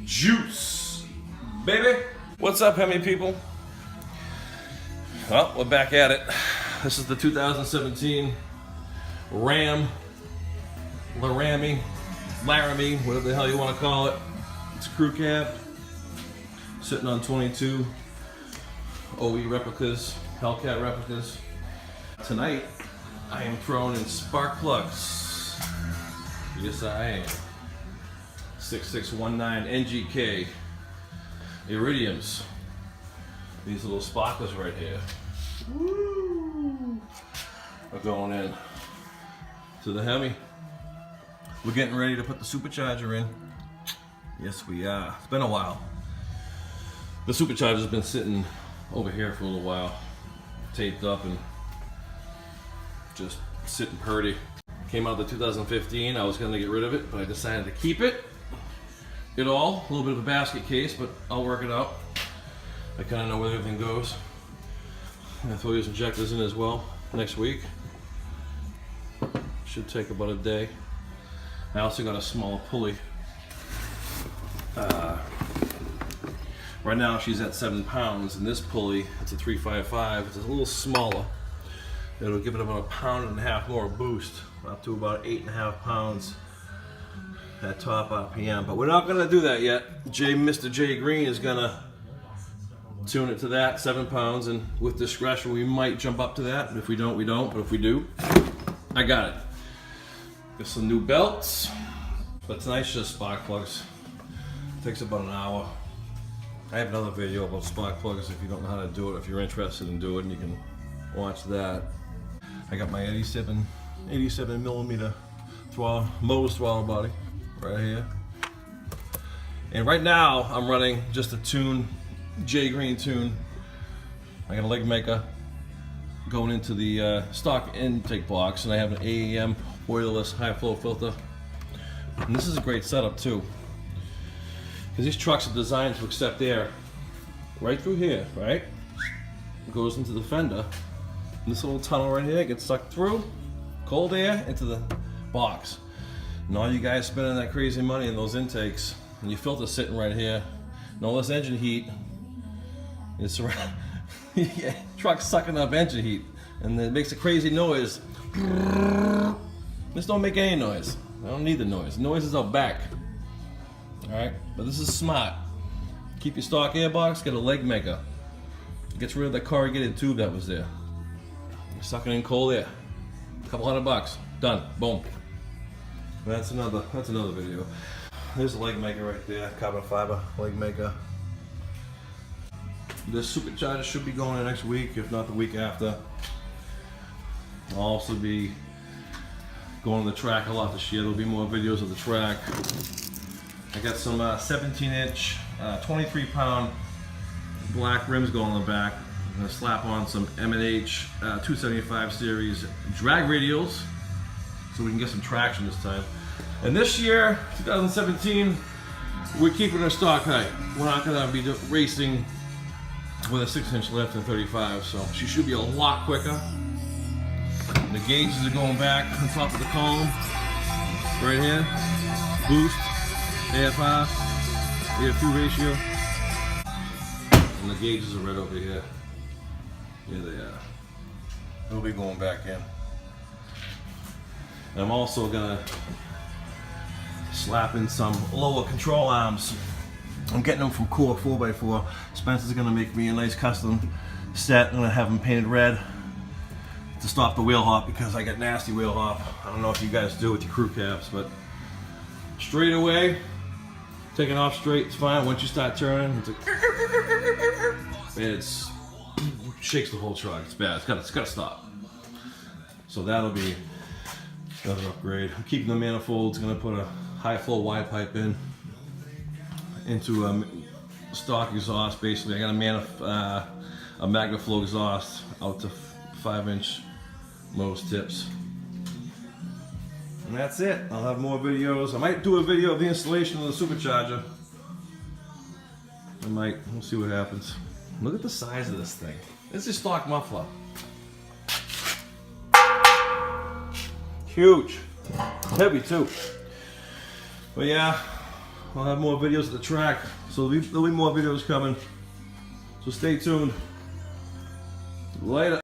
juice, baby. What's up, Hemi people? Well, we're back at it. This is the 2017 Ram, Laramie, whatever the hell you want to call it. It's a crew cab, sitting on 22 OE replicas, Hellcat replicas. Tonight, I am throwing in spark plugs. Yes, I am. 6619 NGK Iridiums. These little sparklers right here. Woo! Are going in to the Hemi. We're getting ready to put the supercharger in. Yes, we are. It's been a while. The supercharger's been sitting over here for a little while, taped up and just sitting purdy. Came out the 2015. I was going to get rid of it, but I decided to keep it. A little bit of a basket case, but I'll work it out. I kind of know where everything goes. I'm going to throw these injectors in as well next week. Should take about a day. I also got a small pulley. Right now she's at 7 pounds, and this pulley, it's a 355. It's a little smaller. It'll give it about 1.5 pounds more boost, up to about 8.5 pounds at top RPM. But we're not gonna do that yet. Mr. J Greene is gonna tune it to that, 7 pounds, and with discretion we might jump up to that. If we don't, we don't, but if we do, I got it. Got some new belts, but tonight's just spark plugs. Takes about an hour. I have another video about spark plugs if you don't know how to do it. If you're interested in doing it, you can watch that. I got my 87 millimeter throttle, Moe's throttle body right here. And right now I'm running just a tune, J Greene tune. I got a Legmaker going into the stock intake box, and I have an AEM oilless high flow filter. And this is a great setup too, because these trucks are designed to accept air right through here, right? It goes into the fender. And this little tunnel right here gets sucked through, cold air into the box. And all you guys spending that crazy money in those intakes, and your filter sitting right here, and all this engine heat, it's yeah, truck's sucking up engine heat, and it makes a crazy noise. This don't make any noise. I don't need the noise. The noise is out back. Alright, but this is smart. Keep your stock airbox, get a Legmaker. Gets rid of the corrugated tube that was there. You're sucking in cold air. A couple $100, done, boom. That's another video. There's a Legmaker right there, carbon fiber Legmaker. This supercharger should be going in next week, if not the week after. I'll also be going to the track a lot this year. There'll be more videos of the track. I got some 17-inch, 23-pound black rims going on the back. I'm going to slap on some M&H 275 series drag radials so we can get some traction this time. And this year, 2017, we're keeping our stock high. We're not going to be racing with a 6-inch lift and 35, so she should be a lot quicker. And the gauges are going back on top of the column, right here. Boost, AFR, AF2 ratio, and the gauges are right over here. Here they are. They'll be going back in. And I'm also gonna slap in some lower control arms. I'm getting them from Core 4x4. Spencer's gonna make me a nice custom set. I'm gonna have them painted red to stop the wheel hop, because I got nasty wheel hop. I don't know if you guys do with your crew cabs, but straight away, taking off straight, it's fine. Once you start turning, it's like, it shakes the whole truck. It's bad. It's gotta stop. So that'll be another upgrade. I'm keeping the manifolds. Gonna put a high flow wide pipe into a stock exhaust. Basically, I got a Magnaflow exhaust out to 5-inch Moe's tips. And that's it. I'll have more videos. I might do a video of the installation of the supercharger. I might. We'll see what happens. Look at the size of this thing. This is stock muffler. Huge. Heavy too. But yeah, I'll have more videos at the track, so there'll be more videos coming. So stay tuned. Later.